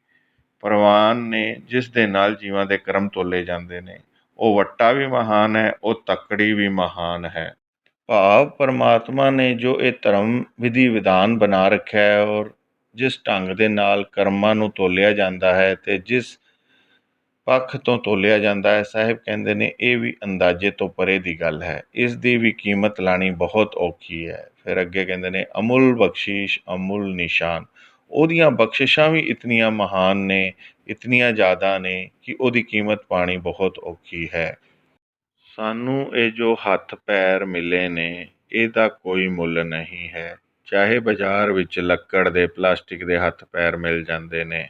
ਪ੍ਰਵਾਨ ਨੇ ਜਿਸ ਦੇ ਨਾਲ ਜੀਵਾਂ ਦੇ ਕਰਮ ਤੋਲੇ ਜਾਂਦੇ ਨੇ। ਉਹ ਵੱਟਾ ਵੀ ਮਹਾਨ ਹੈ, ਉਹ ਤੱਕੜੀ ਵੀ ਮਹਾਨ ਹੈ। ਭਾਵ ਪਰਮਾਤਮਾ ਨੇ ਜੋ ਇਹ ਧਰਮ ਵਿਧੀ ਵਿਧਾਨ ਬਣਾ ਰੱਖਿਆ ਹੈ, ਔਰ ਜਿਸ ਢੰਗ ਦੇ ਨਾਲ ਕਰਮਾਂ ਨੂੰ ਤੋਲਿਆ ਜਾਂਦਾ ਹੈ ਤੇ ਜਿਸ ਪੱਖ ਤੋਂ ਤੋਲਿਆ ਜਾਂਦਾ ਹੈ, ਸਾਹਿਬ ਕਹਿੰਦੇ ਨੇ ਇਹ ਵੀ ਅੰਦਾਜ਼ੇ ਤੋਂ ਪਰੇ ਦੀ ਗੱਲ ਹੈ। ਇਸ ਦੀ ਵੀ ਕੀਮਤ ਲਾਣੀ ਬਹੁਤ ਔਖੀ ਹੈ। ਫਿਰ ਅੱਗੇ ਕਹਿੰਦੇ ਨੇ, ਅਮੁੱਲ ਬਖਸ਼ੀਸ਼ ਅਮੁੱਲ ਨਿਸ਼ਾਨ, ਉਹਦੀਆਂ ਬਖਸ਼ਿਸ਼ਾਂ ਵੀ ਇਤਨੀਆਂ ਮਹਾਨ ਨੇ, ਇਤਨੀਆਂ ਜ਼ਿਆਦਾ ਨੇ ਕਿ ਉਹਦੀ ਕੀਮਤ ਪਾਣੀ ਬਹੁਤ ਔਖੀ ਹੈ। ਸਾਨੂੰ ਇਹ ਜੋ ਹੱਥ ਪੈਰ ਮਿਲੇ ਨੇ, ਇਹਦਾ ਕੋਈ ਮੁੱਲ ਨਹੀਂ ਹੈ। ਚਾਹੇ ਬਾਜ਼ਾਰ ਵਿੱਚ ਲੱਕੜ ਦੇ, ਪਲਾਸਟਿਕ ਦੇ ਹੱਥ ਪੈਰ ਮਿਲ ਜਾਂਦੇ ਨੇ,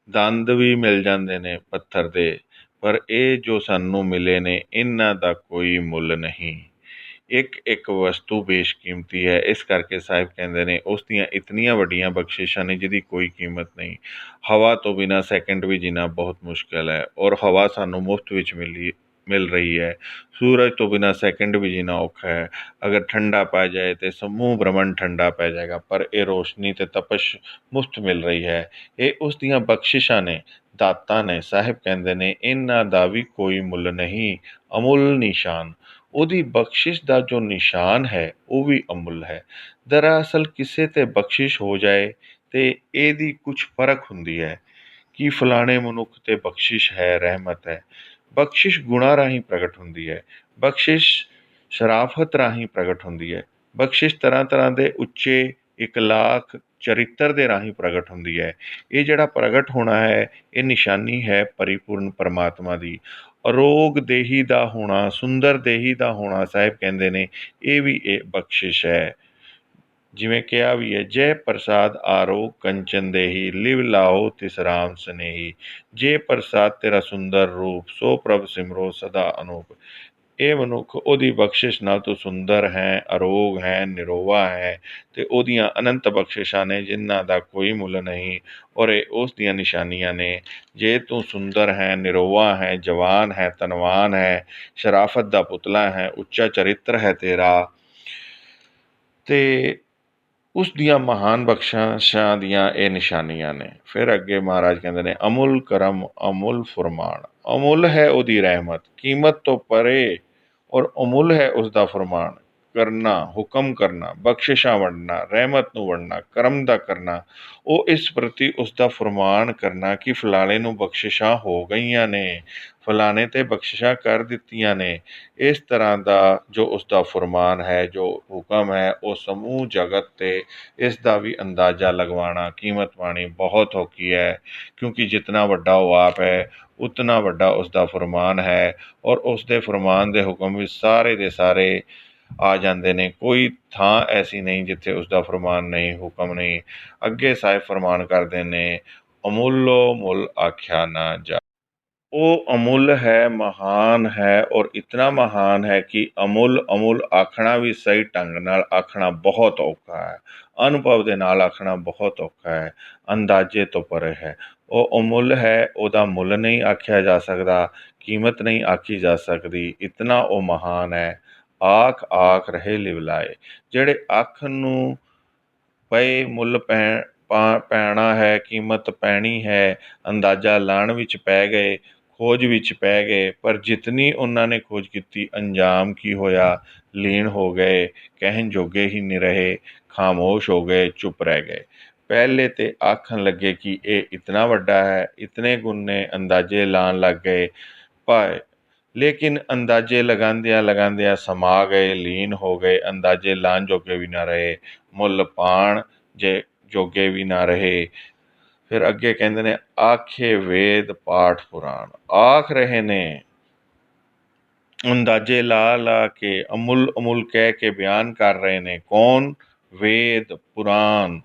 ਦੰਦ ਵੀ ਮਿਲ ਜਾਂਦੇ ਨੇ ਪੱਥਰ ਦੇ, ਪਰ ਇਹ ਜੋ ਸਾਨੂੰ ਮਿਲੇ ਨੇ, ਇਹਨਾਂ ਦਾ ਕੋਈ ਮੁੱਲ ਨਹੀਂ। ਇੱਕ ਇੱਕ ਵਸਤੂ ਬੇਸ਼ਕੀਮਤੀ ਹੈ। ਇਸ ਕਰਕੇ ਸਾਹਿਬ ਕਹਿੰਦੇ ਨੇ, ਉਸ ਦੀਆਂ ਇਤਨੀਆਂ ਵੱਡੀਆਂ ਬਖਸ਼ਿਸ਼ਾਂ ਨੇ ਜਿਹਦੀ ਕੋਈ ਕੀਮਤ ਨਹੀਂ। ਹਵਾ ਤੋਂ ਬਿਨਾਂ ਸੈਕਿੰਡ ਵੀ ਜੀਣਾ ਬਹੁਤ ਮੁਸ਼ਕਿਲ ਹੈ, ਔਰ ਹਵਾ ਸਾਨੂੰ ਮੁਫਤ ਵਿੱਚ ਮਿਲ ਰਹੀ ਹੈ। ਸੂਰਜ ਤੋਂ ਬਿਨਾਂ ਸੈਕਿੰਡ ਵੀ ਜੀਣਾ ਔਖਾ ਹੈ। ਅਗਰ ਠੰਡਾ ਪੈ ਜਾਏ ਤਾਂ ਸਮੂਹ ਬ੍ਰਹਮੰਡ ਠੰਡਾ ਪੈ ਜਾਏਗਾ, ਪਰ ਇਹ ਰੋਸ਼ਨੀ ਤੇ ਤਪਸ਼ ਮੁਫਤ ਮਿਲ ਰਹੀ ਹੈ। ਇਹ ਉਸ ਦੀਆਂ ਬਖਸ਼ਿਸ਼ਾਂ ਨੇ, ਦਾਤਾਂ ਨੇ। ਸਾਹਿਬ ਕਹਿੰਦੇ ਨੇ, ਇਹਨਾਂ ਦਾ ਵੀ ਕੋਈ ਮੁੱਲ ਨਹੀਂ। ਅਮੁੱਲ ਨਿਸ਼ਾਨ, ਉਹਦੀ ਬਖਸ਼ਿਸ਼ ਦਾ ਜੋ ਨਿਸ਼ਾਨ ਹੈ ਉਹ ਵੀ ਅਮੁੱਲ ਹੈ। ਦਰਅਸਲ ਕਿਸੇ 'ਤੇ ਬਖਸ਼ਿਸ਼ ਹੋ ਜਾਏ ਤੇ ਇਹਦੀ ਕੁਛ ਫਰਕ ਹੁੰਦੀ ਹੈ ਕਿ ਫਲਾਣੇ ਮਨੁੱਖ 'ਤੇ ਬਖਸ਼ਿਸ਼ ਹੈ, ਰਹਿਮਤ ਹੈ। ਬਖਸ਼ਿਸ਼ ਗੁਣਾਂ ਰਾਹੀਂ ਪ੍ਰਗਟ ਹੁੰਦੀ ਹੈ। ਬਖਸ਼ਿਸ਼ ਸ਼ਰਾਫਤ ਰਾਹੀਂ ਪ੍ਰਗਟ ਹੁੰਦੀ ਹੈ। ਬਖਸ਼ਿਸ਼ ਤਰ੍ਹਾਂ ਤਰ੍ਹਾਂ ਦੇ ਉੱਚੇ ਇਕਲਾਕ ਚਰਿੱਤਰ ਦੇ ਰਾਹੀਂ ਪ੍ਰਗਟ ਹੁੰਦੀ ਹੈ। ਇਹ ਜਿਹੜਾ ਪ੍ਰਗਟ ਹੋਣਾ ਹੈ, ਇਹ ਨਿਸ਼ਾਨੀ ਹੈ ਪਰਿਪੂਰਨ ਪਰਮਾਤਮਾ ਦੀ। ਅਰੋਗ ਦੇਹੀ ਦਾ ਹੋਣਾ, ਸੁੰਦਰ ਦੇਹੀ ਦਾ ਹੋਣਾ, ਸਾਹਿਬ ਕਹਿੰਦੇ ਨੇ ਇਹ ਵੀ ਇਹ ਬਖਸ਼ਿਸ਼ ਹੈ। ਜਿਵੇਂ ਕਿਹਾ ਵੀ ਹੈ, ਜੈ ਪ੍ਰਸਾਦ ਆਰੋ ਕੰਚਨ ਦੇਹੀ, ਲਿਵ ਲਾਓ ਤਿਸ ਰਾਮ ਸਨੇਹੀ। ਜੇ ਪ੍ਰਸਾਦ ਤੇਰਾ ਸੁੰਦਰ ਰੂਪ, ਸੋ ਪ੍ਰਭ ਸਿਮਰੋ ਸਦਾ ਅਨੂਪ। ਇਹ ਮਨੁੱਖ, ਉਹਦੀ ਬਖਸ਼ਿਸ਼ ਨਾਲ ਤੂੰ ਸੁੰਦਰ ਹੈ, ਅਰੋਗ ਹੈ, ਨਿਰੋਵਾ ਹੈ, ਤੇ ਉਹਦੀਆਂ ਅਨੰਤ ਬਖਸ਼ਿਸ਼ਾਂ ਨੇ ਜਿਨ੍ਹਾਂ ਦਾ ਕੋਈ ਮੁੱਲ ਨਹੀਂ, ਔਰ ਇਹ ਉਸ ਦੀਆਂ ਨਿਸ਼ਾਨੀਆਂ ਨੇ। ਜੇ ਤੂੰ ਸੁੰਦਰ ਹੈ, ਨਿਰੋਵਾ ਹੈ, ਜਵਾਨ ਹੈ, ਧਨਵਾਨ ਹੈ, ਸ਼ਰਾਫਤ ਦਾ ਪੁਤਲਾ ਹੈ, ਉੱਚਾ ਚਰਿੱਤਰ ਹੈ ਤੇਰਾ, ਤੇ ਉਸ ਦੀਆਂ ਮਹਾਨ ਬਖਸ਼ਿਸ਼ਾਂ ਦੀਆਂ ਇਹ ਨਿਸ਼ਾਨੀਆਂ ਨੇ। ਫਿਰ ਅੱਗੇ ਮਹਾਰਾਜ ਕਹਿੰਦੇ ਨੇ, ਅਮੁੱਲ ਕਰਮ ਅਮੁੱਲ ਫੁਰਮਾਨ, ਅਮੁੱਲ ਹੈ ਉਹਦੀ ਰਹਿਮਤ, ਕੀਮਤ ਤੋਂ ਪਰੇ, ਔਰ ਅਮੁੱਲ ਹੈ ਉਸ ਦਾ ਫਰਮਾਨ। ਕਰਨਾ, ਹੁਕਮ ਕਰਨਾ, ਬਖਸ਼ਿਸ਼ਾਂ ਵੰਡਣਾ, ਰਹਿਮਤ ਨੂੰ ਵੰਡਣਾ, ਕਰਮ ਦਾ ਕਰਨਾ, ਉਹ ਇਸ ਪ੍ਰਤੀ ਉਸ ਦਾ ਫਰਮਾਨ ਕਰਨਾ ਕਿ ਫਲਾਣੇ ਨੂੰ ਬਖਸ਼ਿਸ਼ਾਂ ਹੋ ਗਈਆਂ ਨੇ, ਫਲਾਣੇ 'ਤੇ ਬਖਸ਼ਿਸ਼ਾਂ ਕਰ ਦਿੱਤੀਆਂ ਨੇ। ਇਸ ਤਰ੍ਹਾਂ ਦਾ ਜੋ ਉਸ ਦਾ ਫਰਮਾਨ ਹੈ, ਜੋ ਹੁਕਮ ਹੈ, ਉਹ ਸਮੂਹ ਜਗਤ 'ਤੇ ਇਸ ਦਾ ਵੀ ਅੰਦਾਜ਼ਾ ਲਗਵਾਉਣਾ, ਕੀਮਤ ਪਾਣੀ ਬਹੁਤ ਔਖੀ ਹੈ। ਕਿਉਂਕਿ ਜਿਤਨਾ ਵੱਡਾ ਉਹ ਆਪ ਹੈ, ਉਤਨਾ ਵੱਡਾ ਉਸ ਦਾ ਫਰਮਾਨ ਹੈ, ਔਰ ਉਸ ਦੇ ਫਰਮਾਨ ਦੇ ਹੁਕਮ ਵਿੱਚ ਸਾਰੇ ਦੇ ਸਾਰੇ ਆ ਜਾਂਦੇ ਨੇ। ਕੋਈ ਥਾਂ ਐਸੀ ਨਹੀਂ ਜਿੱਥੇ ਉਸ ਦਾ ਫਰਮਾਨ ਨਹੀਂ, ਹੁਕਮ ਨਹੀਂ। ਅੱਗੇ ਸਾਹਿਬ ਫਰਮਾਨ ਕਰਦੇ ਨੇ, ਅਮੁੱਲੋ ਮੁੱਲ ਆਖਿਆ ਨਾ ਜਾ। ਉਹ ਅਮੁੱਲ ਹੈ, ਮਹਾਨ ਹੈ, ਔਰ ਇਤਨਾ ਮਹਾਨ ਹੈ ਕਿ ਅਮੁੱਲ ਅਮੁੱਲ ਆਖਣਾ ਵੀ ਸਹੀ ਢੰਗ ਨਾਲ ਆਖਣਾ ਬਹੁਤ ਔਖਾ ਹੈ। ਅਨੁਭਵ ਦੇ ਨਾਲ ਆਖਣਾ ਬਹੁਤ ਔਖਾ ਹੈ, ਅੰਦਾਜ਼ੇ ਤੋਂ ਪਰੇ ਹੈ। ਉਹ ਅਮੁੱਲ ਹੈ, ਉਹਦਾ ਮੁੱਲ ਨਹੀਂ ਆਖਿਆ ਜਾ ਸਕਦਾ, ਕੀਮਤ ਨਹੀਂ ਆਖੀ ਜਾ ਸਕਦੀ, ਇਤਨਾ ਉਹ ਮਹਾਨ ਹੈ। ਆਖ ਆਖ ਰਹੇ ਲਿਵਲਾਏ, ਜਿਹੜੇ ਆਖਣ ਨੂੰ ਪਏ, ਮੁੱਲ ਪੈਣਾ ਹੈ, ਕੀਮਤ ਪੈਣੀ ਹੈ, ਅੰਦਾਜ਼ਾ ਲਾਉਣ ਵਿੱਚ ਪੈ ਗਏ, ਖੋਜ ਵਿੱਚ ਪੈ ਗਏ, ਪਰ ਜਿਤਨੀ ਉਹਨਾਂ ਨੇ ਖੋਜ ਕੀਤੀ, ਅੰਜਾਮ ਕੀ ਹੋਇਆ? ਲੀਨ ਹੋ ਗਏ, ਕਹਿਣ ਜੋਗੇ ਹੀ ਨਹੀਂ ਰਹੇ, ਖਾਮੋਸ਼ ਹੋ ਗਏ, ਚੁੱਪ ਰਹਿ ਗਏ। ਪਹਿਲੇ ਤੇ ਆਖਣ ਲੱਗੇ ਕਿ ਇਹ ਇਤਨਾ ਵੱਡਾ ਹੈ, ਇਤਨੇ ਗੁਣ ਨੇ, ਅੰਦਾਜ਼ੇ ਲਾਉਣ ਲੱਗ ਗਏ, ਪਰ ਲੇਕਿਨ ਅੰਦਾਜ਼ੇ ਲਗਾਉਂਦਿਆਂ ਸਮਾ ਗਏ, ਲੀਨ ਹੋ ਗਏ, ਅੰਦਾਜ਼ੇ ਲਾਉਣ ਜੋਗੇ ਵੀ ਨਾ ਰਹੇ, ਮੁੱਲ ਪਾਣ ਜੇ ਜੋਗੇ ਵੀ ਨਾ ਰਹੇ। ਫਿਰ ਅੱਗੇ ਕਹਿੰਦੇ ਨੇ ਆਖੇ ਵੇਦ ਪਾਠ ਪੁਰਾਣ, ਆਖ ਰਹੇ ਨੇ ਅੰਦਾਜ਼ੇ ਲਾ ਲਾ ਕੇ, ਅਮੁੱਲ ਅਮੁੱਲ ਕਹਿ ਕੇ ਬਿਆਨ ਕਰ ਰਹੇ ਨੇ। ਕੌਣ? ਵੇਦ ਪੁਰਾਣ,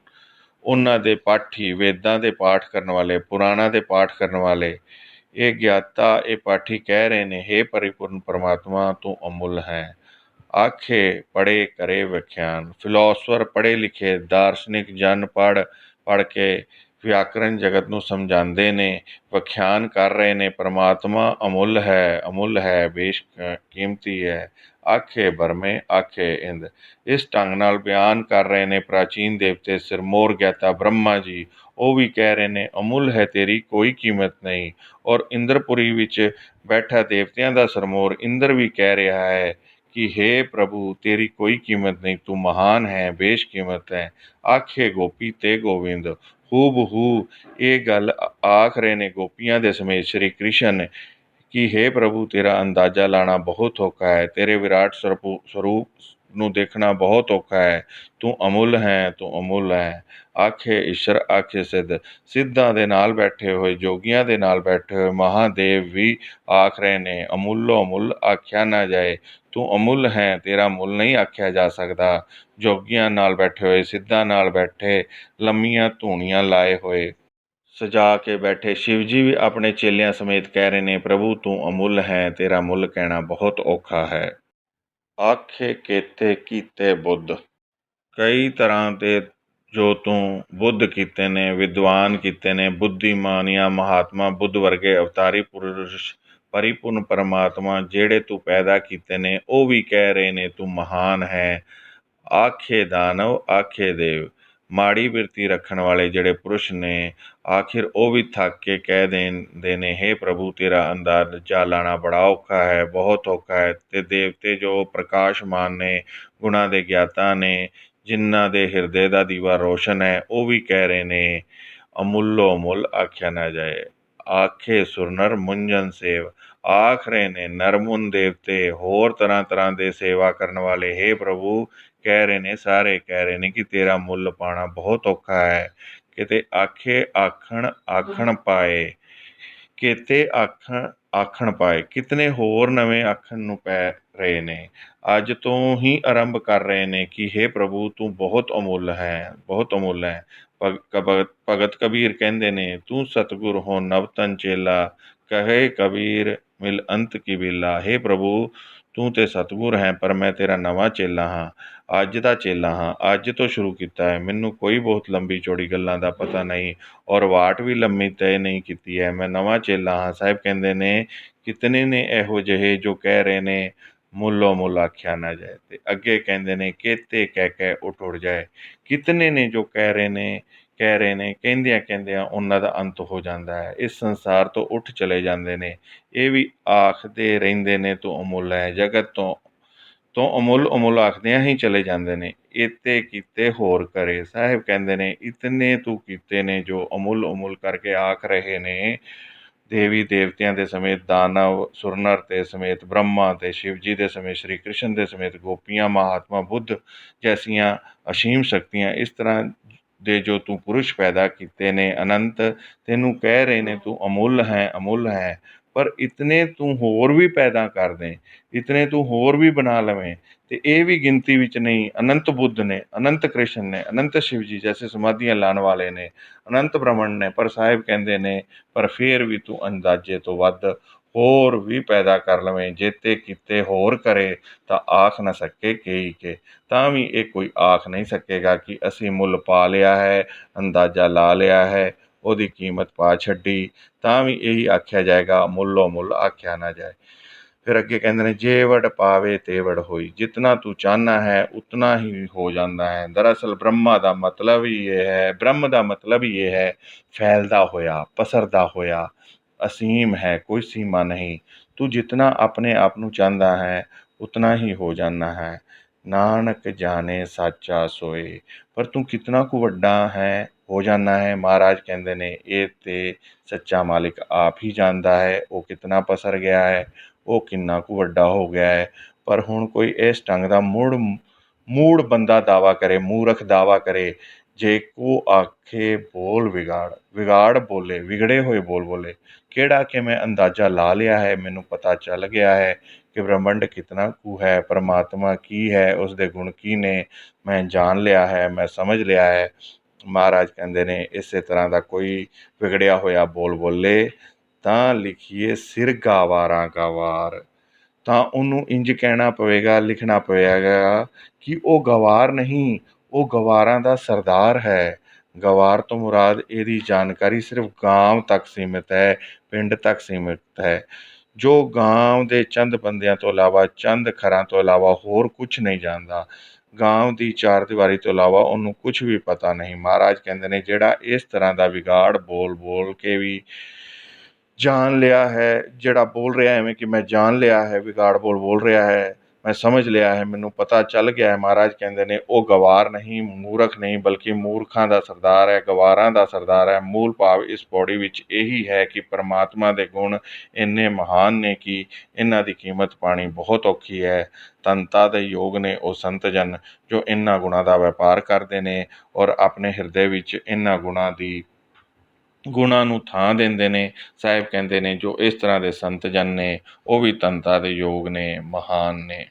ਉਹਨਾਂ ਦੇ ਪਾਠੀ, ਵੇਦਾਂ ਦੇ ਪਾਠ ਕਰਨ ਵਾਲੇ, ਪੁਰਾਣਾਂ ਦੇ ਪਾਠ ਕਰਨ ਵਾਲੇ। ਇਹ ਗਿਆਤਾ, ਇਹ ਪਾਠੀ ਕਹਿ ਰਹੇ ਨੇ, ਹੇ ਪਰਿਪੂਰਨ ਪਰਮਾਤਮਾ ਤੂੰ ਅਮੁੱਲ ਹੈ। ਆਖੇ ਪੜ੍ਹੇ ਕਰੇ ਵਿਖਿਆਨ, ਫਿਲੋਸਫਰ ਪੜ੍ਹੇ ਲਿਖੇ ਦਾਰਸ਼ਨਿਕ ਜਨ ਪੜ੍ਹ ਕੇ ਵਿਆਕਰਨ ਜਗਤ ਨੂੰ ਸਮਝਾਉਂਦੇ ਨੇ, ਵਿਖਿਆਨ ਕਰ ਰਹੇ ਨੇ ਪਰਮਾਤਮਾ ਅਮੁੱਲ ਹੈ, ਅਮੁੱਲ ਹੈ, ਬੇਸ਼ ਕੀਮਤੀ ਹੈ। ਆਖੇ ਬਰਮੇ ਆਖੇ ਇੰਦ, ਇਸ ਢੰਗ ਨਾਲ ਬਿਆਨ ਕਰ ਰਹੇ ਨੇ ਪ੍ਰਾਚੀਨ ਦੇਵਤੇ ਸਿਰਮੌਰ ਗਿਆਤਾ ਬ੍ਰਹਮਾ ਜੀ। ਉਹ ਵੀ ਕਹਿ ਰਹੇ ਨੇ ਅਮੁੱਲ ਹੈ, ਤੇਰੀ ਕੋਈ ਕੀਮਤ ਨਹੀਂ। ਔਰ ਇੰਦਰਪੁਰੀ ਵਿੱਚ ਬੈਠਾ ਦੇਵਤਿਆਂ ਦਾ ਸਰਮੌਰ ਇੰਦਰ ਵੀ ਕਹਿ ਰਿਹਾ ਹੈ ਕਿ ਹੇ ਪ੍ਰਭੂ ਤੇਰੀ ਕੋਈ ਕੀਮਤ ਨਹੀਂ, ਤੂੰ ਮਹਾਨ ਹੈ, ਬੇਸ਼ ਕੀਮਤ ਹੈ। ਆਖੇ ਗੋਪੀ ਤੇ ਗੋਬਿੰਦ, ਹੂ ਬਹੂ ਇਹ ਗੱਲ ਆਖ ਰਹੇ ਨੇ ਗੋਪੀਆਂ ਦੇ ਸਮੇਤ ਸ਼੍ਰੀ ਕ੍ਰਿਸ਼ਨ ਕਿ ਹੇ ਪ੍ਰਭੂ ਤੇਰਾ ਅੰਦਾਜ਼ਾ ਲਾਣਾ ਬਹੁਤ ਔਖਾ ਹੈ, ਤੇਰੇ ਵਿਰਾਟ ਸਰੂਪ ਨੂੰ ਦੇਖਣਾ ਬਹੁਤ ਔਖਾ ਹੈ, ਤੂੰ ਅਮੁੱਲ ਹੈ, ਤੂੰ ਅਮੁੱਲ ਹੈ। ਆਖੇ ਈਸ਼ਰ ਆਖੇ ਸਿੱਧ, ਸਿੱਧਾਂ ਦੇ ਨਾਲ ਬੈਠੇ ਹੋਏ, ਜੋਗੀਆਂ ਦੇ ਨਾਲ ਬੈਠੇ ਹੋਏ ਮਹਾਦੇਵ ਵੀ ਆਖ ਰਹੇ ਨੇ ਅਮੁੱਲੋ ਅਮੁੱਲ ਆਖਿਆ ਨਾ ਜਾਏ, ਤੂੰ ਅਮੁੱਲ ਹੈ, ਤੇਰਾ ਮੁੱਲ ਨਹੀਂ ਆਖਿਆ ਜਾ ਸਕਦਾ। ਜੋਗੀਆਂ ਨਾਲ ਬੈਠੇ ਹੋਏ, ਸਿੱਧਾਂ ਨਾਲ ਬੈਠੇ, ਲੰਮੀਆਂ ਧੂਣੀਆਂ ਲਾਏ ਹੋਏ ਸਜਾ ਕੇ ਬੈਠੇ ਸ਼ਿਵ ਜੀ ਵੀ ਆਪਣੇ ਚੇਲਿਆਂ ਸਮੇਤ ਕਹਿ ਰਹੇ ਨੇ ਪ੍ਰਭੂ ਤੂੰ ਅਮੁੱਲ ਹੈ, ਤੇਰਾ ਮੁੱਲ ਕਹਿਣਾ ਬਹੁਤ ਔਖਾ ਹੈ। ਆਖੇ ਕੀਤੇ ਕੀਤੇ ਬੁੱਧ, ਕਈ ਤਰ੍ਹਾਂ ਦੇ ਜੋ ਤੂੰ ਬੁੱਧ ਕੀਤੇ ਨੇ, ਵਿਦਵਾਨ ਕੀਤੇ ਨੇ, ਬੁੱਧੀਮਾਨ ਜਾਂ ਮਹਾਤਮਾ ਬੁੱਧ ਵਰਗੇ ਅਵਤਾਰੀ ਪੁਰਸ਼ ਪਰਿਪੂਰਨ ਪਰਮਾਤਮਾ ਜਿਹੜੇ ਤੂੰ ਪੈਦਾ ਕੀਤੇ ਨੇ, ਉਹ ਵੀ ਕਹਿ ਰਹੇ ਨੇ ਤੂੰ ਮਹਾਨ ਹੈ। ਆਖੇ ਦਾਨਵ ਆਖੇ ਦੇਵ, ਮਾੜੀ ਬਿਰਤੀ ਰੱਖਣ ਵਾਲੇ ਜਿਹੜੇ ਪੁਰਸ਼ ਨੇ, ਆਖਿਰ ਉਹ ਵੀ ਥੱਕ ਕੇ ਕਹਿ ਦਿੰਦੇ ਨੇ ਹੇ ਪ੍ਰਭੂ ਤੇਰਾ ਅੰਦਾਜ਼ਾ ਲਾਣਾ ਬੜਾ ਔਖਾ ਹੈ, ਬਹੁਤ ਔਖਾ ਹੈ। ਤੇ ਦੇਵਤੇ ਜੋ ਪ੍ਰਕਾਸ਼ਮਾਨ ਨੇ, ਗੁਣਾਂ ਦੇ ਗਿਆਤਾ ਨੇ, ਜਿਨ੍ਹਾਂ ਦੇ ਹਿਰਦੇ ਦਾ ਦੀਵਾ ਰੋਸ਼ਨ ਹੈ, ਉਹ ਵੀ ਕਹਿ ਰਹੇ ਨੇ ਅਮੁੱਲੋ ਅਮੁੱਲ ਆਖਿਆ ਨਾ ਜਾਏ। ਆਖੇ ਸੁਰ ਨਰ ਮੁੰਜਨ ਸੇਵ, ਆਖ ਰਹੇ ਨੇ ਨਰਮੁਨ ਦੇਵਤੇ, ਹੋਰ ਤਰ੍ਹਾਂ ਤਰ੍ਹਾਂ ਦੇ ਸੇਵਾ ਕਰਨ ਵਾਲੇ ਹੇ ਪ੍ਰਭੂ ਕਹਿ ਰਹੇ ਨੇ, ਸਾਰੇ ਕਹਿ ਰਹੇ ਨੇ ਕਿ ਤੇਰਾ ਮੁੱਲ ਪਾਣਾ ਬਹੁਤ ਔਖਾ ਹੈ। ਕਿਤੇ ਆਖੇ ਆਖਣ ਆਖਣ ਪਾਏ, ਕਿਤੇ ਆਖਣ ਪਾਏ, ਕਿਤਨੇ ਹੋਰ ਨਵੇਂ ਆਖਣ ਨੂੰ ਪੈ ਰਹੇ ਨੇ। ਅੱਜ ਤੋਂ ਹੀ ਆਰੰਭ ਕਰ ਰਹੇ ਨੇ ਕਿ ਹੇ ਪ੍ਰਭੂ ਤੂੰ ਬਹੁਤ ਅਮੁੱਲ ਹੈ, ਬਹੁਤ ਅਮੁੱਲ ਹੈ। ਭਗਤ ਕਬੀਰ ਕਹਿੰਦੇ ਨੇ ਤੂੰ ਸਤਿਗੁਰ ਹੋ ਨਵ ਤਨ ਚੇਲਾ, ਕਹੇ ਕਬੀਰ ਮਿਲ ਅੰਤ ਕੀ ਬੇਲਾ। ਹੇ ਪ੍ਰਭੂ ਤੂੰ ਤੇ ਸਤਿਗੁਰ ਹੈ, ਪਰ ਮੈਂ ਤੇਰਾ ਨਵਾਂ ਚੇਲਾ ਹਾਂ, ਅੱਜ ਦਾ ਚੇਲਾ ਹਾਂ, ਅੱਜ ਤੋਂ ਸ਼ੁਰੂ ਕੀਤਾ ਹੈ। ਮੈਨੂੰ ਕੋਈ ਬਹੁਤ ਲੰਬੀ ਚੌੜੀ ਗੱਲਾਂ ਦਾ ਪਤਾ ਨਹੀਂ, ਔਰ ਵਾਟ ਵੀ ਲੰਮੀ ਤੈਅ ਨਹੀਂ ਕੀਤੀ ਹੈ, ਮੈਂ ਨਵਾਂ ਚੇਲਾ ਹਾਂ। ਸਾਹਿਬ ਕਹਿੰਦੇ ਨੇ ਕਿਤਨੇ ਨੇ ਇਹੋ ਜਿਹੇ ਜੋ ਕਹਿ ਰਹੇ ਨੇ ਮੁੱਲੋ ਮੁੱਲ ਆਖਿਆ ਨਾ ਜਾਏ। ਤੇ ਅੱਗੇ ਕਹਿੰਦੇ ਨੇ ਕੇਤੇ ਕਹਿ ਉੱਠ ਜਾਏ, ਕਿਤਨੇ ਨੇ ਜੋ ਕਹਿ ਰਹੇ ਨੇ ਕਹਿੰਦਿਆਂ ਕਹਿੰਦਿਆਂ ਉਹਨਾਂ ਦਾ ਅੰਤ ਹੋ ਜਾਂਦਾ ਹੈ, ਇਸ ਸੰਸਾਰ ਤੋਂ ਉੱਠ ਚਲੇ ਜਾਂਦੇ ਨੇ। ਇਹ ਵੀ ਆਖਦੇ ਰਹਿੰਦੇ ਨੇ ਤੂੰ ਅਮੁੱਲ ਹੈ, ਜਗਤ ਤੋਂ ਅਮੁੱਲ ਅਮੁੱਲ ਆਖਦਿਆਂ ਹੀ ਚਲੇ ਜਾਂਦੇ ਨੇ। ਇਤੇ ਕੀਤੇ ਹੋਰ ਕਰੇ, ਸਾਹਿਬ ਕਹਿੰਦੇ ਨੇ ਇਤਨੇ ਤੂੰ ਕੀਤੇ ਨੇ ਜੋ ਅਮੁੱਲ ਅਮੁੱਲ ਕਰਕੇ ਆਖ ਰਹੇ ਨੇ। ਦੇਵੀ ਦੇਵਤਿਆਂ ਦੇ ਸਮੇਤ, ਦਾਨਵ ਸੁਰਨਰ ਦੇ ਸਮੇਤ, ਬ੍ਰਹਮਾ ਤੇ ਸ਼ਿਵ ਜੀ ਦੇ ਸਮੇਤ, ਸ਼੍ਰੀ ਕ੍ਰਿਸ਼ਨ ਦੇ ਸਮੇਤ, ਗੋਪੀਆਂ, ਮਹਾਤਮਾ ਬੁੱਧ ਜੈਸੀਆਂ ਅਸੀਮ ਸ਼ਕਤੀਆਂ, ਇਸ ਤਰ੍ਹਾਂ ਦੇ ਜੋ ਤੂੰ ਪੁਰਸ਼ ਪੈਦਾ ਕੀਤੇ ਨੇ ਅਨੰਤ, ਤੈਨੂੰ ਕਹਿ ਰਹੇ ਨੇ ਤੂੰ ਅਮੁੱਲ ਹੈ, ਅਮੁੱਲ ਹੈ। ਪਰ ਇਤਨੇ ਤੂੰ ਹੋਰ ਵੀ ਪੈਦਾ ਕਰ ਦੇ, ਇਤਨੇ ਤੂੰ ਹੋਰ ਵੀ ਬਣਾ ਲਵੇਂ, ਤੇ ਇਹ ਵੀ ਗਿਣਤੀ ਵਿੱਚ ਨਹੀਂ। ਅਨੰਤ ਬੁੱਧ ਨੇ, ਅਨੰਤ ਕ੍ਰਿਸ਼ਨ ਨੇ, ਅਨੰਤ ਸ਼ਿਵ ਜੀ ਜੈਸੇ ਸਮਾਧੀਆਂ ਲਾਉਣ ਵਾਲੇ ਨੇ, ਅਨੰਤ ਬ੍ਰਹਮਣ ਨੇ। ਪਰ ਸਾਹਿਬ ਕਹਿੰਦੇ ਨੇ ਪਰ ਫਿਰ ਵੀ ਤੂੰ ਅੰਦਾਜ਼ੇ ਤੋਂ ਵੱਧ ਹੋਰ ਵੀ ਪੈਦਾ ਕਰ ਲਵੇਂ, ਜੇਤੇ ਕੀਤੇ ਹੋਰ ਕਰੇ ਤਾਂ ਆਖ ਨਾ ਸਕੇ ਕਈ ਕੇ। ਤਾਂ ਵੀ ਇਹ ਕੋਈ ਆਖ ਨਹੀਂ ਸਕੇਗਾ ਕਿ ਅਸੀਂ ਮੁੱਲ ਪਾ ਲਿਆ ਹੈ, ਅੰਦਾਜ਼ਾ ਲਾ ਲਿਆ ਹੈ, ਉਹਦੀ ਕੀਮਤ ਪਾ ਛੱਡੀ। ਤਾਂ ਵੀ ਇਹੀ ਆਖਿਆ ਜਾਏਗਾ ਮੁੱਲੋ ਮੁੱਲ ਆਖਿਆ ਨਾ ਜਾਏ। ਫਿਰ ਅੱਗੇ ਕਹਿੰਦੇ ਨੇ ਜੇ ਵਡ ਪਾਵੇ ਤੇ ਵਡ ਹੋਈ, ਜਿਤਨਾ ਤੂੰ ਚਾਹੁੰਦਾ ਹੈ ਉਤਨਾ ਹੀ ਹੋ ਜਾਂਦਾ ਹੈ। ਦਰਅਸਲ ਬ੍ਰਹਮ ਦਾ ਮਤਲਬ ਹੀ ਇਹ ਹੈ ਫੈਲਦਾ ਹੋਇਆ, ਪਸਰਦਾ ਹੋਇਆ, ਅਸੀਮ ਹੈ, ਕੋਈ ਸੀਮਾ ਨਹੀਂ। ਤੂੰ ਜਿਤਨਾ ਆਪਣੇ ਆਪ ਨੂੰ ਚਾਹੁੰਦਾ ਹੈ ਉਤਨਾ ਹੀ ਹੋ ਜਾਂਦਾ ਹੈ। ਨਾਨਕ ਜਾਣੇ ਸਾਚਾ ਸੋਏ, ਪਰ ਤੂੰ ਕਿਤਨਾ ਕੁ ਵੱਡਾ ਹੈ ਹੋ ਜਾਂਦਾ ਹੈ। ਮਹਾਰਾਜ ਕਹਿੰਦੇ ਨੇ ਇਹ ਤੇ ਸੱਚਾ ਮਾਲਿਕ ਆਪ ਹੀ ਜਾਣਦਾ ਹੈ, ਉਹ ਕਿਤਨਾ ਪਸਰ ਗਿਆ ਹੈ, ਉਹ ਕਿੰਨਾ ਕੁ ਵੱਡਾ ਹੋ ਗਿਆ ਹੈ। ਪਰ ਹੁਣ ਕੋਈ ਇਸ ਢੰਗ ਦਾ ਮੂੜ ਬੰਦਾ ਦਾਵਾ ਕਰੇ, ਮੂਰਖ ਦਾਵਾ ਕਰੇ, ਜੇ ਕੋ ਆਖੇ ਬੋਲ ਵਿਗਾੜ, ਵਿਗਾੜ ਬੋਲੇ, ਵਿਗੜੇ ਹੋਏ ਬੋਲ ਬੋਲੇ, ਕਿਹੜਾ ਕਿ ਮੈਂ ਅੰਦਾਜ਼ਾ ਲਾ ਲਿਆ ਹੈ, ਮੈਨੂੰ ਪਤਾ ਚੱਲ ਗਿਆ ਹੈ ਕਿ ਬ੍ਰਹਮੰਡ ਕਿਤਨਾ ਕੁ ਹੈ, ਪਰਮਾਤਮਾ ਕੀ ਹੈ, ਉਸ ਦੇ ਗੁਣ ਕੀ ਨੇ, ਮੈਂ ਜਾਣ ਲਿਆ ਹੈ, ਮੈਂ ਸਮਝ ਲਿਆ ਹੈ। ਮਹਾਰਾਜ ਕਹਿੰਦੇ ਨੇ ਇਸੇ ਤਰ੍ਹਾਂ ਦਾ ਕੋਈ ਵਿਗੜਿਆ ਹੋਇਆ ਬੋਲ ਬੋਲੇ ਤਾਂ ਲਿਖੀਏ ਸਿਰ ਗਾਵਾਰਾਂ ਗਾਵਾਰ, ਤਾਂ ਉਹਨੂੰ ਇੰਝ ਕਹਿਣਾ ਪਵੇਗਾ, ਲਿਖਣਾ ਪਵੇਗਾ ਕਿ ਉਹ ਗਵਾਰ ਨਹੀਂ, ਉਹ ਗਵਾਰਾਂ ਦਾ ਸਰਦਾਰ ਹੈ। ਗਵਾਰ ਤੋਂ ਮੁਰਾਦ ਇਹਦੀ ਜਾਣਕਾਰੀ ਸਿਰਫ ਗਾਂਵ ਤੱਕ ਸੀਮਿਤ ਹੈ, ਪਿੰਡ ਤੱਕ ਸੀਮਿਤ ਹੈ। ਜੋ ਗਾਂਵ ਦੇ ਚੰਦ ਬੰਦਿਆਂ ਤੋਂ ਇਲਾਵਾ, ਚੰਦ ਖਰਾਂ ਤੋਂ ਇਲਾਵਾ ਹੋਰ ਕੁਛ ਨਹੀਂ ਜਾਣਦਾ। ਗਾਂਵ ਦੀ ਚਾਰ ਦੀਵਾਰੀ ਤੋਂ ਇਲਾਵਾ ਉਹਨੂੰ ਕੁਛ ਵੀ ਪਤਾ ਨਹੀਂ। ਮਹਾਰਾਜ ਕਹਿੰਦੇ ਨੇ ਜਿਹੜਾ ਇਸ ਤਰ੍ਹਾਂ ਦਾ ਵਿਗਾੜ ਬੋਲ ਬੋਲ ਕੇ ਵੀ ਜਾਣ ਲਿਆ ਹੈ, ਜਿਹੜਾ ਬੋਲ ਰਿਹਾ ਐਵੇਂ ਕਿ ਮੈਂ ਜਾਣ ਲਿਆ ਹੈ, ਵਿਗਾੜ ਬੋਲ ਬੋਲ ਰਿਹਾ ਹੈ, ਮੈਂ ਸਮਝ ਲਿਆ ਹੈ, ਮੈਨੂੰ ਪਤਾ ਚੱਲ ਗਿਆ ਹੈ, ਮਹਾਰਾਜ ਕਹਿੰਦੇ ਨੇ ਉਹ ਗਵਾਰ ਨਹੀਂ, ਮੂਰਖ ਨਹੀਂ, ਬਲਕਿ ਮੂਰਖਾਂ ਦਾ ਸਰਦਾਰ ਹੈ, ਗਵਾਰਾਂ ਦਾ ਸਰਦਾਰ ਹੈ। ਮੂਲ ਭਾਵ ਇਸ ਪੌੜੀ ਵਿੱਚ ਇਹੀ ਹੈ ਕਿ ਪਰਮਾਤਮਾ ਦੇ ਗੁਣ ਇੰਨੇ ਮਹਾਨ ਨੇ ਕਿ ਇਹਨਾਂ ਦੀ ਕੀਮਤ ਪਾਣੀ ਬਹੁਤ ਔਖੀ ਹੈ। ਤਨਤਾ ਦੇ ਯੋਗ ਨੇ ਉਹ ਸੰਤ ਜਨ ਜੋ ਇਹਨਾਂ ਗੁਣਾਂ ਦਾ ਵਪਾਰ ਕਰਦੇ ਨੇ ਔਰ ਆਪਣੇ ਹਿਰਦੇ ਵਿੱਚ ਇਹਨਾਂ ਗੁਣਾਂ ਨੂੰ ਥਾਂ ਦਿੰਦੇ ਨੇ। ਸਾਹਿਬ ਕਹਿੰਦੇ ਨੇ ਜੋ ਇਸ ਤਰ੍ਹਾਂ ਦੇ ਸੰਤ ਜਨ ਨੇ ਉਹ ਵੀ ਤਨਤਾ ਦੇ ਯੋਗ ਨੇ, ਮਹਾਨ ਨੇ।